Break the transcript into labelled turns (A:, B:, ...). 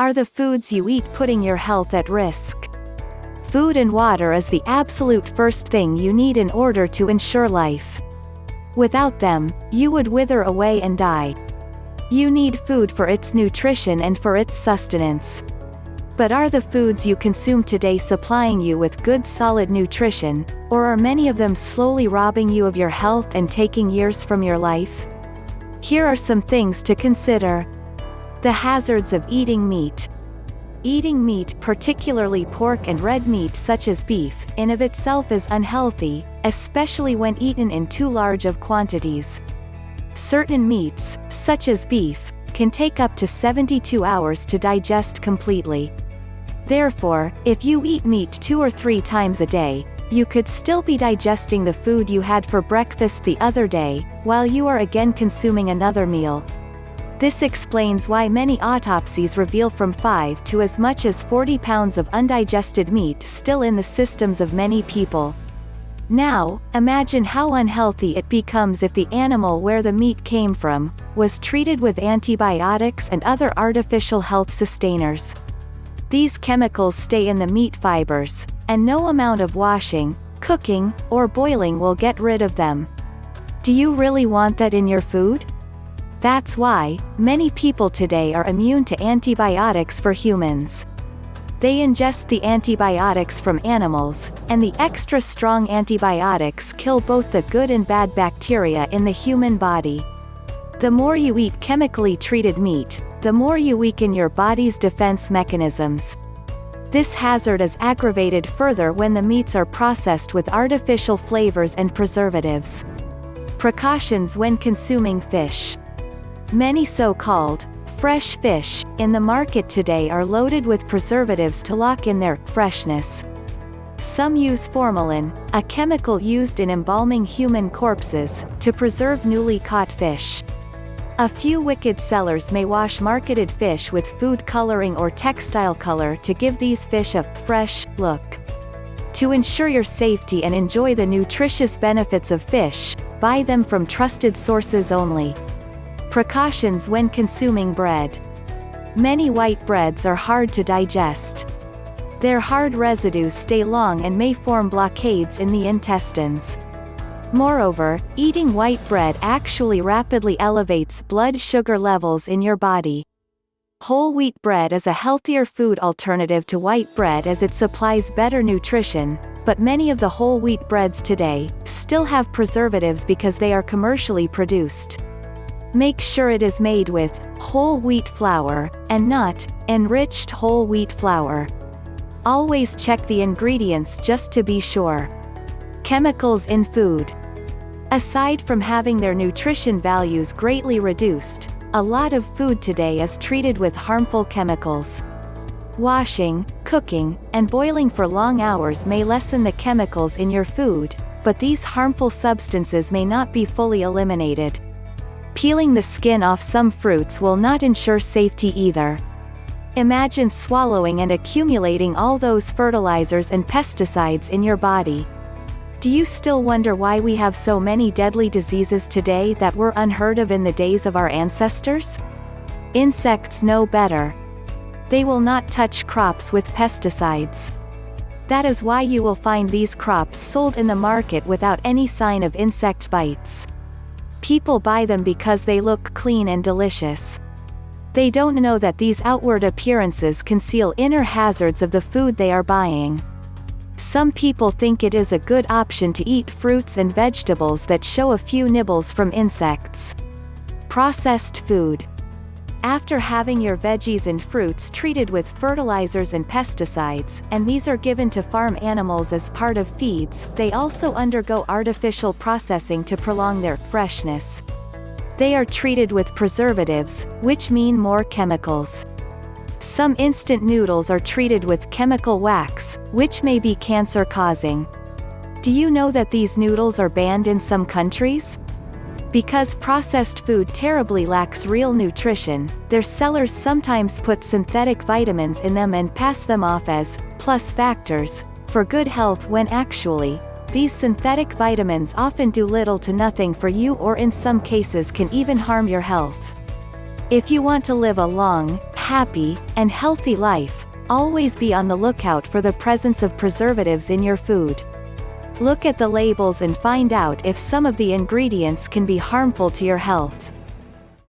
A: Are the foods you eat putting your health at risk? Food and water is the absolute first thing you need in order to ensure life. Without them, you would wither away and die. You need food for its nutrition and for its sustenance. But are the foods you consume today supplying you with good solid nutrition, or are many of them slowly robbing you of your health and taking years from your life? Here are some things to consider. The hazards of eating meat. Eating meat, particularly pork and red meat such as beef, in of itself is unhealthy, especially when eaten in too large of quantities. Certain meats, such as beef, can take up to 72 hours to digest completely. Therefore, if you eat meat 2 or 3 times a day, you could still be digesting the food you had for breakfast the other day, while you are again consuming another meal. This explains why many autopsies reveal from 5 to as much as 40 pounds of undigested meat still in the systems of many people. Now, imagine how unhealthy it becomes if the animal where the meat came from was treated with antibiotics and other artificial health sustainers. These chemicals stay in the meat fibers, and no amount of washing, cooking, or boiling will get rid of them. Do you really want that in your food? That's why many people today are immune to antibiotics for humans. They ingest the antibiotics from animals, and the extra strong antibiotics kill both the good and bad bacteria in the human body. The more you eat chemically treated meat, the more you weaken your body's defense mechanisms. This hazard is aggravated further when the meats are processed with artificial flavors and preservatives. Precautions when consuming fish. Many so-called fresh fish in the market today are loaded with preservatives to lock in their freshness. Some use formalin, a chemical used in embalming human corpses, to preserve newly caught fish. A few wicked sellers may wash marketed fish with food coloring or textile color to give these fish a fresh look. To ensure your safety and enjoy the nutritious benefits of fish, buy them from trusted sources only. Precautions when consuming bread. Many white breads are hard to digest. Their hard residues stay long and may form blockades in the intestines. Moreover, eating white bread actually rapidly elevates blood sugar levels in your body. Whole wheat bread is a healthier food alternative to white bread as it supplies better nutrition, but many of the whole wheat breads today still have preservatives because they are commercially produced. Make sure it is made with whole wheat flour, and not enriched whole wheat flour. Always check the ingredients just to be sure. Chemicals in food. Aside from having their nutrition values greatly reduced, a lot of food today is treated with harmful chemicals. Washing, cooking, and boiling for long hours may lessen the chemicals in your food, but these harmful substances may not be fully eliminated. Peeling the skin off some fruits will not ensure safety either. Imagine swallowing and accumulating all those fertilizers and pesticides in your body. Do you still wonder why we have so many deadly diseases today that were unheard of in the days of our ancestors? Insects know better. They will not touch crops with pesticides. That is why you will find these crops sold in the market without any sign of insect bites. People buy them because they look clean and delicious. They don't know that these outward appearances conceal inner hazards of the food they are buying. Some people think it is a good option to eat fruits and vegetables that show a few nibbles from insects. Processed food. After having your veggies and fruits treated with fertilizers and pesticides, and these are given to farm animals as part of feeds, they also undergo artificial processing to prolong their freshness. They are treated with preservatives, which mean more chemicals. Some instant noodles are treated with chemical wax, which may be cancer-causing. Do you know that these noodles are banned in some countries? Because processed food terribly lacks real nutrition, their sellers sometimes put synthetic vitamins in them and pass them off as plus factors for good health when actually, these synthetic vitamins often do little to nothing for you or in some cases can even harm your health. If you want to live a long, happy, and healthy life, always be on the lookout for the presence of preservatives in your food. Look at the labels and find out if some of the ingredients can be harmful to your health.